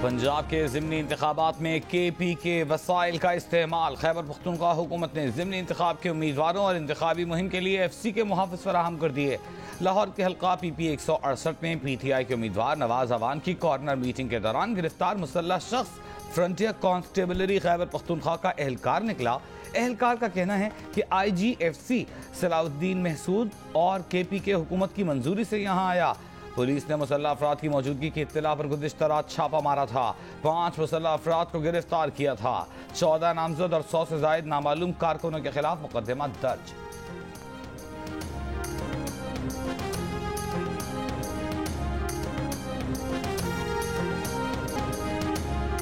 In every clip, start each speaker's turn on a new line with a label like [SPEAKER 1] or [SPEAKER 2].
[SPEAKER 1] पंजाब के ज़िमनी इंतखाबात में KP के वसाइल का इस्तेमाल। खैबर पख्तूनख्वा हुकूमत ने ज़िमनी इंतखाब के उम्मीदवारों और इंतखाबी मुहिम के लिए FC के मुहाफ़िज़ फराहम कर दिए। लाहौर के हल्का PP 168 में PTI के उम्मीदवार नवाज अवान की कॉर्नर मीटिंग के दौरान गिरफ्तार मुसल्लह शख्स फ्रंटियर कॉन्स्टेबलरी खैबर पख्तूनख्वा का एहलकार निकला। एहलकार का कहना है कि IGFC सलाउद्दीन महसूद और KP के हुकूमत की मंजूरी से यहाँ आया। पुलिस ने मुसल्लह अफराद की मौजूदगी की इत्तला पर गुज़िश्ता रात छापा मारा था। 5 मुसल्लह अफराद को गिरफ्तार किया था। 14 नामजद और 100 से जायद नामालूम कारकुनों के खिलाफ मुकदमा दर्ज।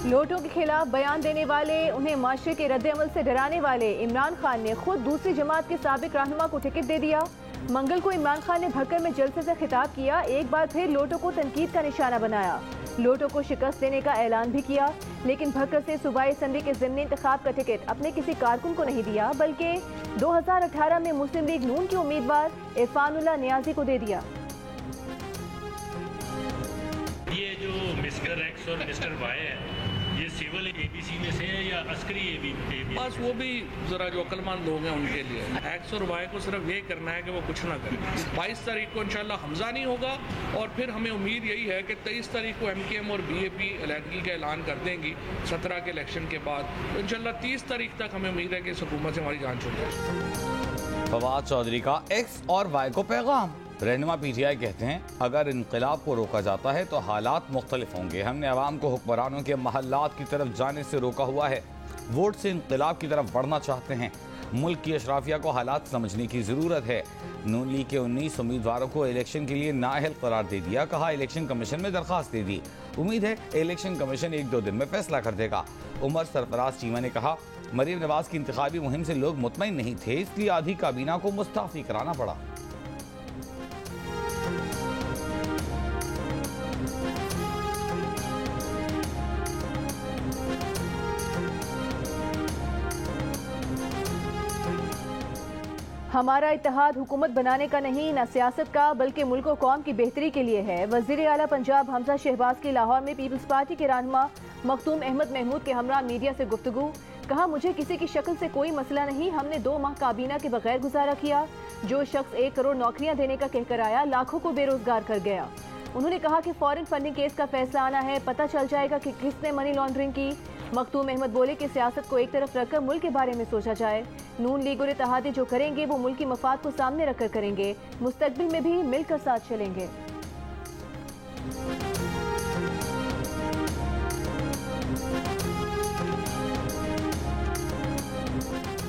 [SPEAKER 2] लोटों के खिलाफ बयान देने वाले, उन्हें माशरे के रद्द-ए-अमल से डराने वाले इमरान खान ने खुद दूसरी जमात के साबिक रहनुमा को टिकट दे दिया। मंगल को इमरान खान ने भक्कर में जलसे से खिताब किया। एक बार फिर लोटों को तनकीद का निशाना बनाया। लोटों को शिकस्त देने का ऐलान भी किया, लेकिन भक्कर से सूबाई असम्बली के ज़िमनी इंतखाब का टिकट अपने किसी कारकुन को नहीं दिया, बल्कि 2018 में मुस्लिम लीग नून के उम्मीदवार इरफानुल्लाह नियाजी को दे दिया।
[SPEAKER 3] ये जो मिस्टर एक्स और मिस्टर वाई है, ये सिविल ABC में से है या अस्करी ABC?
[SPEAKER 4] बस वो भी जरा जो अक्लमंद लोग हैं उनके लिए एक्स और वाई को सिर्फ ये करना है कि वो कुछ ना करें। 22 तारीख को इंशाल्लाह हमजा नहीं होगा और फिर हमें उम्मीद यही है कि 23 तारीख को MKM और BAP अलहदगी का ऐलान कर देंगी 17 के इलेक्शन के बाद। तो इंशाल्लाह 30 तारीख तक हमें उम्मीद है कि इस हुकूमत से हमारी जान छूट जाए।
[SPEAKER 1] फवाद चौधरी का X और Y को पैगाम। रहनुमा PTI कहते हैं, अगर इनकलाब को रोका जाता है तो हालात मुख्तलिफ होंगे। हमने अवाम को हुक्मरानों के महल्लात की तरफ जाने से रोका हुआ है। वोट से इनकलाब की तरफ बढ़ना चाहते हैं। मुल्क की अशराफिया को हालात समझने की ज़रूरत है। नून लीग के 19 उम्मीदवारों को इलेक्शन के लिए नाअहल करार दे दिया। कहा इलेक्शन कमीशन में दरख्वास्त दे दी। उम्मीद है इलेक्शन कमीशन 1-2 दिन में फैसला कर देगा। उमर सरफराज चीमा ने कहा, मरीम नवाज की इंतखाबी मुहिम से लोग मुतमईन नहीं थे, इसलिए आधी काबीना को मुस्ताफी कराना पड़ा।
[SPEAKER 2] हमारा इत्तेहाद हुकूमत बनाने का नहीं, न सियासत का, बल्कि मुल्क और कौम की बेहतरी के लिए है। वज़ीर आला पंजाब हमजा शहबाज की लाहौर में पीपल्स पार्टी के रहनुमा मखदूम अहमद महमूद के हमरा मीडिया से गुफ्तगू। कहा, मुझे किसी की शक्ल से कोई मसला नहीं, हमने 2 माह काबीना के बगैर गुजारा किया। जो शख्स 1 करोड़ नौकरियां देने का कहकर आया, लाखों को बेरोजगार कर गया। उन्होंने कहा कि फॉरेन फंडिंग केस का फैसला आना है, पता चल जाएगा कि किसने मनी लॉन्ड्रिंग की। मखदूम अहमद बोले कि सियासत को एक तरफ रखकर मुल्क के बारे में सोचा जाए। नून लीग और इत्तेहादी जो करेंगे वो मुल्क की मफाद को सामने रखकर करेंगे। मुस्तकबिल में भी मिलकर साथ चलेंगे।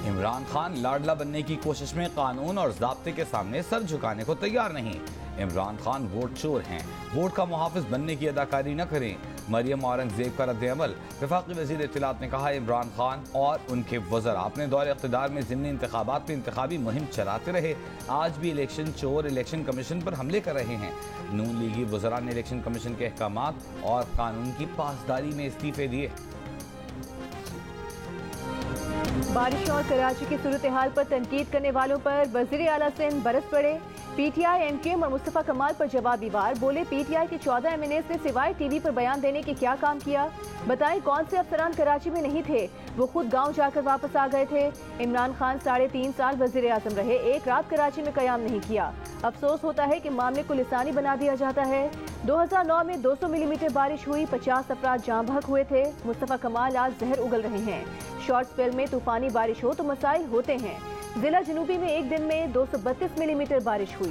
[SPEAKER 1] इमरान खान लाडला बनने की कोशिश में कानून और ज़ाब्ते के सामने सर झुकाने को तैयार नहीं। इमरान खान वोट चोर हैं, वोट का मुहाफिज बनने की अदाकारी न करें। मरियम औरंगजेब का रद्द-ए-अमल। वफाकी वज़ीर इत्तलात ने कहा, इमरान खान और उनके वज़रा अपने दौरे इक़्तिदार में ज़िमनी इंतखाबात में इंतखाबी मुहिम चलाते रहे। आज भी इलेक्शन चोर इलेक्शन कमीशन पर हमले कर रहे हैं। नून लीगी वज़रा ने इलेक्शन कमीशन के अहकामात और कानून की पासदारी में इस्तीफे दिए।
[SPEAKER 2] बारिश और कराची की सूरत हाल पर तनकीद करने वालों पर वज़ीर आला सिंध बरस पड़े। PTI, MKM और मुस्तफ़ा कमाल पर जवाबी वार। बोले, PTI के 14 MNAs ने सिवाय TV पर बयान देने के क्या काम किया? बताएं कौन से अफसरान कराची में नहीं थे? वो खुद गांव जाकर वापस आ गए थे। इमरान खान 3.5 साल वज़ीर आज़म रहे, एक रात कराची में क़याम नहीं किया। अफसोस होता है कि मामले को लिसानी बना दिया जाता है। 2009 में 200 मिलीमीटर बारिश हुई, 50 अफराद जाँ बहक हुए थे। मुस्तफ़ा कमाल आज जहर उगल रहे हैं। शॉर्ट स्पेल में तूफानी बारिश हो तो मसाइल होते हैं। जिला जनूबी में एक दिन में 232 मिलीमीटर बारिश हुई।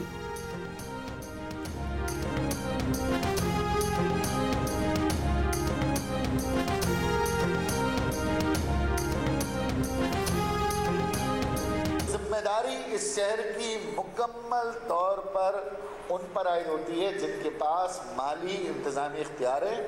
[SPEAKER 5] जिम्मेदारी इस शहर की मुकम्मल तौर पर उन पर आयद होती है जिनके पास माली इंतजामी इख्तियार है,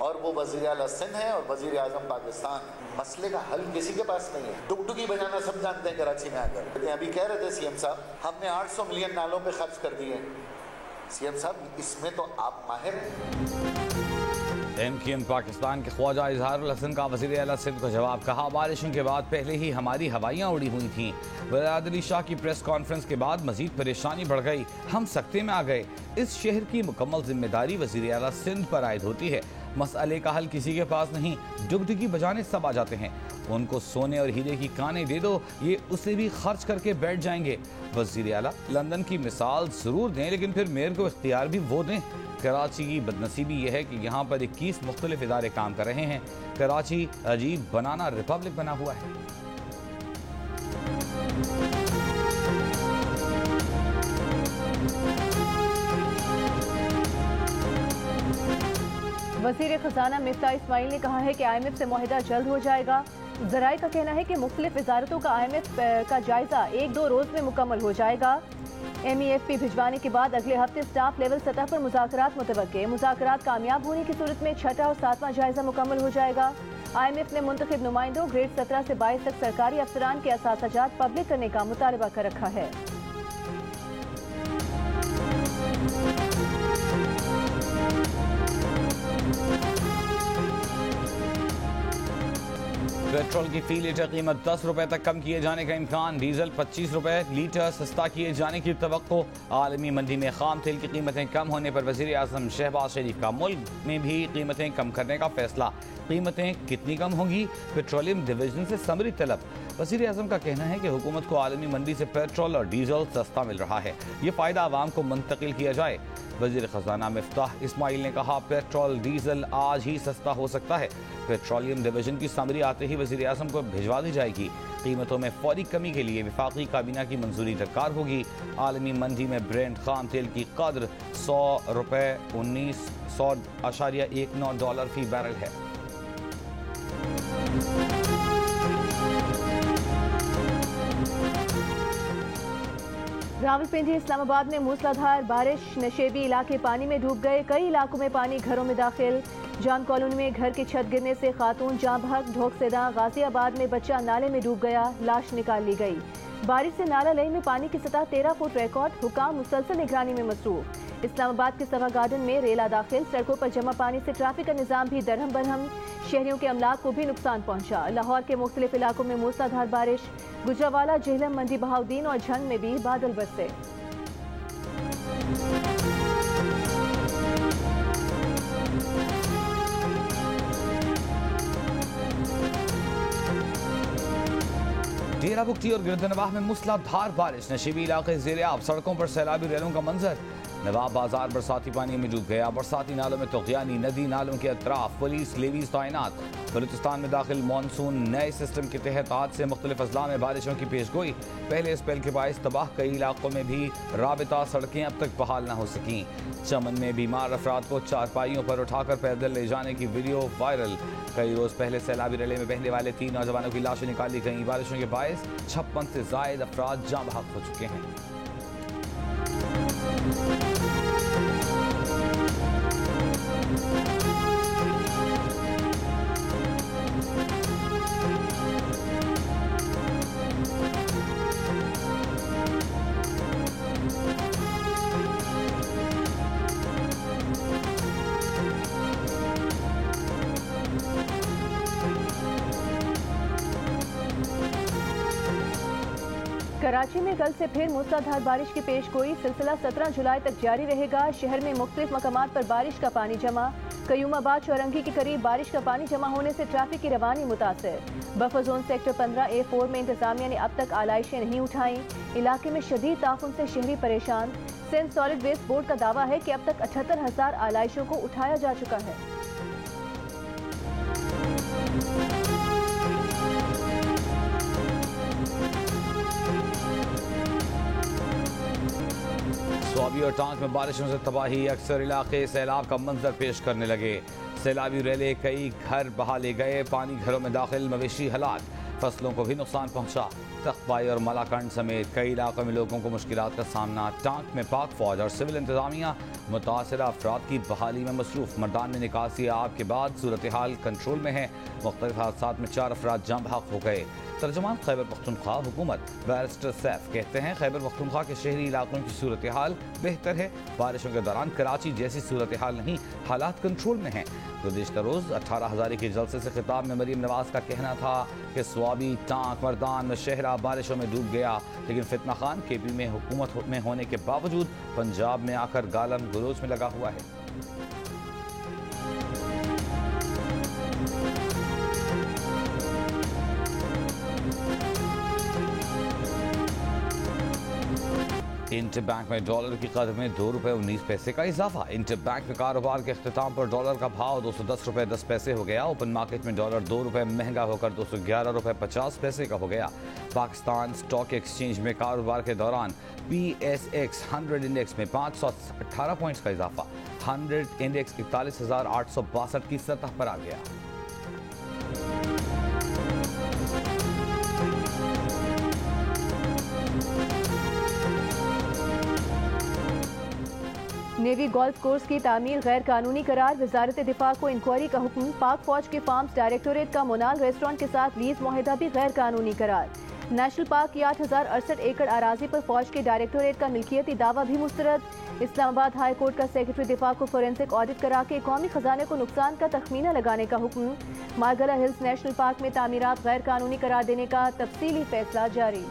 [SPEAKER 5] और वो वज़ीर आला सिंध है और वज़ीर आज़म पाकिस्तान। मसले का हल किसी के पास नहीं है। डुगडुगी बजाना सब जानते हैं कराची में आकर। अभी कह रहे थे CM साहब, हमने 800 मिलियन नालों पे खर्च कर दिए। CM साहब, इसमें तो आप माहिर हैं।
[SPEAKER 1] MKM पाकिस्तान के ख्वाजा इजहारुल हसन का वज़ीर आला सिंध को जवाब। कहा, बारिशों के बाद पहले ही हमारी हवाइयाँ उड़ी हुई थीं। बरादरी शाह की प्रेस कॉन्फ्रेंस के बाद मजीद परेशानी बढ़ गई, हम सख्ते में आ गए। इस शहर की मुकम्मल जिम्मेदारी वज़ीर आला सिंध पर आयद होती है। मसले का हल किसी के पास नहीं, डुगडुगी बजाने सब आ जाते हैं। उनको सोने और हीरे की कानें दे दो, ये उसे भी खर्च करके बैठ जाएंगे। वज़ीर आला लंदन की मिसाल ज़रूर दें, लेकिन फिर मेयर को इख्तियार भी वो दें। कराची की बदनसीबी यह है कि यहाँ पर 21 मुख्तलिफ इदारे काम कर रहे हैं। कराची अजीब बनाना रिपब्लिक बना हुआ है।
[SPEAKER 2] वज़ीर ख़ज़ाना मिफ्ता इस्माइल ने कहा है कि IMF से मुआहिदा जल्द हो जाएगा। ज़राए का कहना है कि मुख्तलिफ वज़ारतों का IMF का जायजा 1-2 रोज़ में मुकम्मल हो जाएगा। MEFP भिजवाने के बाद अगले हफ्ते स्टाफ लेवल सतह पर मुज़ाकरात मुतवक्के। मुज़ाकरात कामयाब होने की सूरत में 6वां और 7वां जायजा मुकम्मल हो जाएगा। IMF ने मुंतखब नुमाइंदों ग्रेड 17 से 22 तक सरकारी अफसरान के असासाजात पब्लिक करने का मुतालबा कर रखा है।
[SPEAKER 1] पेट्रोल की फी लीटर कीमत 10 रुपए तक कम किए जाने का इम्कान। डीजल 25 रुपए लीटर सस्ता किए जाने की तवक्को। आलमी मंडी में खाम तेल की कीमतें कम होने पर वज़ीर आज़म शहबाज शरीफ का मुल्क में भी कीमतें कम करने का फैसला। कीमतें कितनी कम होंगी? पेट्रोलियम डिवीजन से समरी तलब। वज़ीर आज़म का कहना है कि हुकूमत को आलमी मंडी से पेट्रोल और डीजल सस्ता मिल रहा है, ये फ़ायदा आवाम को मुंतकिल किया जाए। वज़ीर ख़ज़ाना मिफ्ताह इस्माइल ने कहा, पेट्रोल डीजल आज ही सस्ता हो सकता है। पेट्रोलियम डिवीजन की समरी आते ही वज़ीर आज़म को भिजवा दी जाएगी। कीमतों में फौरी कमी के लिए वफाकी काबीना की मंजूरी दरकार होगी। आलमी मंडी में ब्रेंट खाम तेल की कदर 100 रुपये 19.19 डॉलर फी बैरल है।
[SPEAKER 2] रावलपिंडी इस्लामाबाद में मूसलाधार बारिश, नशेबी इलाके पानी में डूब गए। कई इलाकों में पानी घरों में दाखिल। जाम कॉलोनी में घर की छत गिरने से खातून जाँ बहक। ढोकसेदा गाजियाबाद में बच्चा नाले में डूब गया, लाश निकाल ली गई। बारिश से नाला लई में पानी की सतह 13 फुट रिकॉर्ड। हुकाम मुसलसल निगरानी में मसरूफ। इस्लामाबाद के सभा गार्डन में रेला दाखिल। सड़कों पर जमा पानी से ट्रैफिक का निजाम भी दरहम बरहम। शहरियों के अमलाक को भी नुकसान पहुंचा। लाहौर के मुख्तलिफ इलाकों में मूसलाधार बारिश। गुजरावाला, जेहलम, मंडी बहाउद्दीन और झंग में भी बादल बरसे।
[SPEAKER 1] डेरा बुगटी और गिरदनवाह में मूसलाधार बारिश। नशीबी इलाके ज़ेर-ए-आब। सड़कों पर सैलाबी रैलों का मंजर। नवाब बाजार बरसाती पानी में डूब गया। बरसाती नालों में तुग़यानी। नदी नालों के अतराफ पुलिस लेवीज तैनात। बलूचिस्तान में दाखिल मानसून नए सिस्टम के तहत आज से मुख्तलिफ अजला में बारिशों की पेशगोई। पहले स्पेल के बायस तबाह कई इलाकों में भी राबिता सड़कें अब तक बहाल न हो सकीं। चमन में बीमार अफराद को चारपाइयों पर उठाकर पैदल ले जाने की वीडियो वायरल। कई रोज पहले सैलाबी रैले में बहने वाले 3 नौजवानों की लाशें निकाली गईं। बारिशों के बायस 56 से जायद अफराद जाँ बहक हो चुके हैं।
[SPEAKER 2] कराची में कल से फिर मूसलाधार बारिश की पेशगोई। सिलसिला 17 जुलाई तक जारी रहेगा। शहर में मुख्तलिफ मकामात पर बारिश का पानी जमा। कयूमाबाद चौरंगी के करीब बारिश का पानी जमा होने से ट्रैफिक की रवानी मुतासर। बफर जोन सेक्टर 15A4 में इंतजामिया ने अब तक आलाइशें नहीं उठाई। इलाके में शदीद ताफुन से शहरी परेशान। सिंध सॉलिड वेस्ट बोर्ड का दावा है कि अब तक 78,000 आलाइशों को उठाया जा चुका है।
[SPEAKER 1] स्वाबी और टांक में बारिशों से तबाही। अक्सर इलाके सैलाब का मंजर पेश करने लगे। सैलाबी रैले कई घर बहा ले गए। पानी घरों में दाखिल, मवेशी हलाक। फसलों को भी नुकसान पहुंचा। तख्तबाई और मलाकंड समेत कई इलाकों में लोगों को मुश्किलात का सामना। टांक में पाक फौज और सिविल इंतजामिया मुतासरा अफराद की बहाली में मसरूफ। मर्दान में निकासी आब के बाद सूरत हाल कंट्रोल में है। मुख्तलिफ हादसात में 4 अफराद जाँ बहक हो गए। तर्जमान खैबर पख्तूनख्वा हुकूमत बैरिस्टर सैफ कहते हैं, खैबर पख्तूनख्वा के शहरी इलाकों की सूरत हाल बेहतर है। बारिशों के दौरान कराची जैसी सूरत हाल नहीं, हालात कंट्रोल में हैं। गुज़िश्ता रोज़ 18 हज़ारी के जलसे से खिताब में मरीम नवाज का कहना था कि स्वाबी, टांक, मर्दान में शहरा बारिशों में डूब गया, लेकिन फितना खान KP में हुकूमत में होने के बावजूद पंजाब में आकर गालम गलोच में लगा हुआ है। इंटरबैंक में डॉलर की कदर में ₹2.19 का इजाफा। इंटरबैंक में कारोबार के अख्तिताम पर डॉलर का भाव ₹210.10 हो गया। ओपन मार्केट में डॉलर ₹2 महंगा होकर ₹211.50 का हो गया। पाकिस्तान स्टॉक एक्सचेंज में कारोबार के दौरान PSX 100 इंडेक्स में 518 पॉइंट्स का इजाफा। 100 इंडेक्स 41,862 की सतह पर आ गया।
[SPEAKER 2] नेवी गोल्फ कोर्स की तामीर गैर कानूनी करार। वजारत दिफा को इंक्वायरी का हुक्म। पाक फौज के फार्म्स डायरेक्टोरेट का मोनाल रेस्टोरेंट के साथ लीज मुआहिदा भी गैर कानूनी करार। नेशनल पार्क की 8,068 एकड़ अराजी पर फौज के डायरेक्टोरेट का मिल्कियती दावा भी मुस्तरद। इस्लामाबाद हाई कोर्ट का सेक्रेटरी दिफा को फोरेंसिक ऑडिट करा के कौमी खजाने को नुकसान का तखमीना लगाने का हुक्म। मारगला हिल्स नेशनल पार्क में तामीरात गैर कानूनी करार देने का तफसीली फैसला जारी।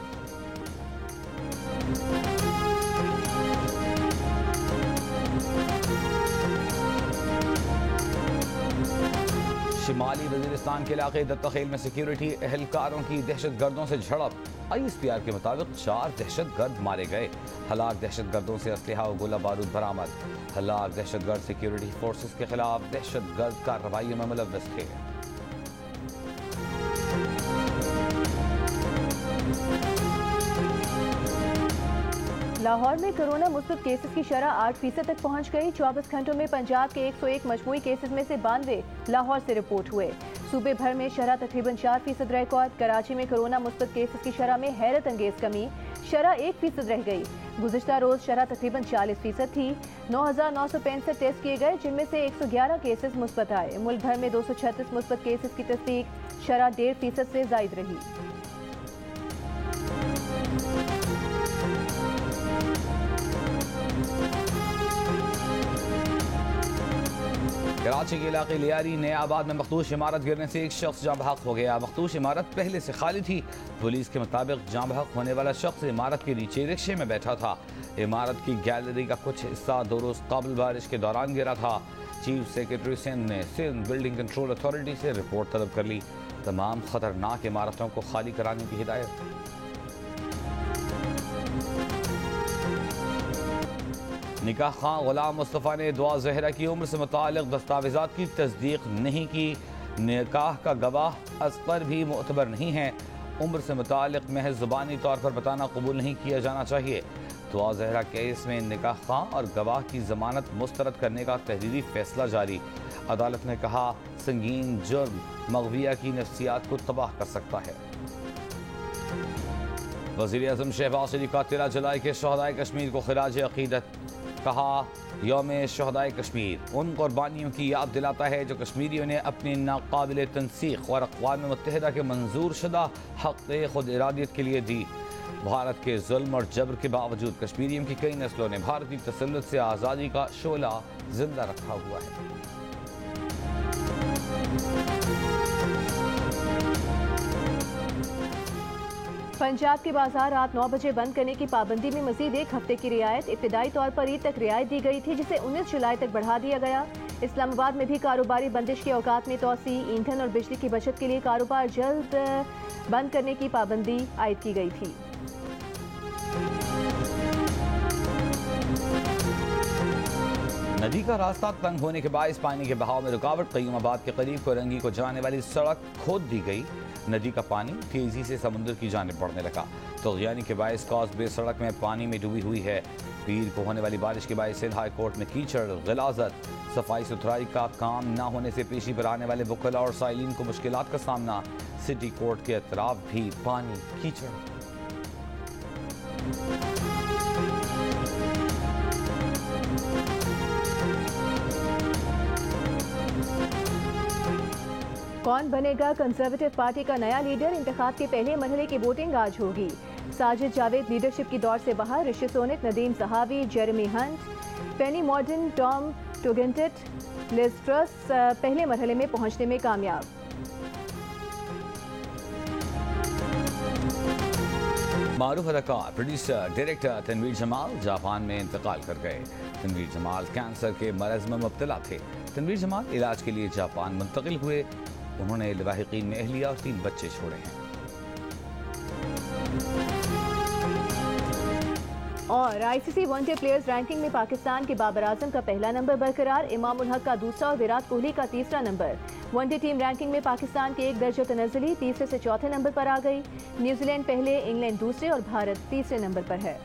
[SPEAKER 1] शिमाली वजीरिस्तान के इलाके दत्ताखेल में सिक्योरिटी एहलकारों की दहशतगर्दों से झड़प। ISPR के मुताबिक 4 दहशतगर्द मारे गए। हलाक दहशतगर्दों से असलहा और गोला बारूद बरामद। हलाक दहशतगर्द सिक्योरिटी फोर्सेस के खिलाफ दहशतगर्द कार्रवाइयों में मुलव्वस थे।
[SPEAKER 2] लाहौर में कोरोना मुस्बत केसेस की शरह 8% तक पहुंच गई। 24 घंटों में पंजाब के 101 मजमूई केसेस में से 92 लाहौर से रिपोर्ट हुए। सूबे भर में शरह तकरीबन 4% रिकॉर्ड। कराची में कोरोना मुस्बत केसेस की शरह में हैरत अंगेज कमी, शरह 1% रह गई। गुज़िश्ता रोज शरह तकरीबन 40% थी। 9,965 टेस्ट किए गए, जिनमें से 111 केसेस मुस्बत आए। मुल्क भर में 236 मुस्बत केसेस की तस्दीक, शरह 1.5% से जायद रही।
[SPEAKER 1] कराची के इलाके लियारी नयाबाद में मखदूश इमारत गिरने से एक शख्स जाँ बहक हो गया। मखदूश इमारत पहले से खाली थी। पुलिस के मुताबिक जाँ बहक होने वाला शख्स इमारत के नीचे रिक्शे में बैठा था। इमारत की गैलरी का कुछ हिस्सा 2 रोज कबल बारिश के दौरान गिरा था। चीफ सेक्रेटरी सिंध ने सिंध बिल्डिंग कंट्रोल अथॉरिटी से रिपोर्ट तलब कर ली। तमाम खतरनाक इमारतों को खाली कराने की हिदायत। निकाह खां गुलाम मुस्तफ़ा ने दुआ ज़हरा की उम्र से मुताल्लिक़ दस्तावेज़ात की तस्दीक नहीं की। निकाह का गवाह असगर भी मुतबर नहीं है। उम्र से मुताल्लिक़ महज ज़ुबानी तौर पर बताना कबूल नहीं किया जाना चाहिए। दुआ ज़हरा केस में निकाह खां और गवाह की ज़मानत मुस्तरद करने का तहरीरी फैसला जारी। अदालत ने कहा, संगीन जुर्म मग़विया की नफ्सियात को तबाह कर सकता है। वज़ीर आज़म शहबाज शरीफ का 13 जुलाई के शहदाए कश्मीर को खिराज अक़ीदत। कहा, यौम शहदाए कश्मीर उन कुर्बानियों की याद दिलाता है जो कश्मीरियों ने अपनी नाकाबिल तनसीख और अक़वाम मुत्तहिदा के मंजूर शुदा हक़ खुद इरादियत के लिए दी। भारत के जुल्म और जबर के बावजूद कश्मीरियों की कई नस्लों ने भारतीय तसल्लुत से आज़ादी का शोला जिंदा रखा हुआ है।
[SPEAKER 2] पंजाब के बाजार रात 9 बजे बंद करने की पाबंदी में मजीद 1 हफ्ते की रियायत। इब्तदाई तौर पर ईद तक रियायत दी गई थी, जिसे 19 जुलाई तक बढ़ा दिया गया। इस्लामाबाद में भी कारोबारी बंदिश के औकात में तोसी। ईंधन और बिजली की बचत के लिए कारोबार जल्द बंद करने की पाबंदी आयद की गई थी।
[SPEAKER 1] नदी का रास्ता तंग होने के बायस पानी के बहाव में रुकावट। क़य्यूमाबाद के करीब कोरंगी को जाने वाली सड़क खोद दी गई। नदी का पानी तेजी से समुद्र की जानिब बढ़ने लगा। तग़यानी के बायस कॉज़वे सड़क में पानी में डूबी हुई है। पीर को होने वाली बारिश के बायस सिंध हाई कोर्ट में कीचड़, गिलाज़त, सफाई सुथराई का काम न होने से पेशी पर आने वाले वकला और साइलिन को मुश्किलात का सामना। सिटी कोर्ट के अतराफ भी पानी कीचड़।
[SPEAKER 2] कौन बनेगा कंजर्वेटिव पार्टी का नया लीडर? इंतखाब के पहले मरहले की वोटिंग आज होगी। साजिद जावेद लीडरशिप की दौड़ से बाहर। ऋषि Sunak, Nadhim Zahawi, Jeremy Hunt, Penny Mordaunt, Tom Tugendhat, Liz Truss पहले मरहले में पहुंचने में कामयाब।
[SPEAKER 1] मारूफ अदाकार, producer, director Tanveer Jamal Japan में इंतकाल कर गए। तनवीर जमाल कैंसर के मरज में मुब्तला थे। तनवीर जमाल इलाज के लिए जापान मुंतकिल हुए। उन्होंने लवाहिकीन में अहलिया और 3 बच्चे छोड़े हैं।
[SPEAKER 2] और आईसीसी वनडे प्लेयर्स रैंकिंग में पाकिस्तान के बाबर आजम का पहला नंबर बरकरार, इमाम उल हक का दूसरा और विराट कोहली का तीसरा नंबर। वनडे टीम रैंकिंग में पाकिस्तान के एक दर्जे तनज़्ज़ुली तीसरे से चौथे नंबर पर आ गई। न्यूजीलैंड पहले, इंग्लैंड दूसरे और भारत तीसरे नंबर पर है।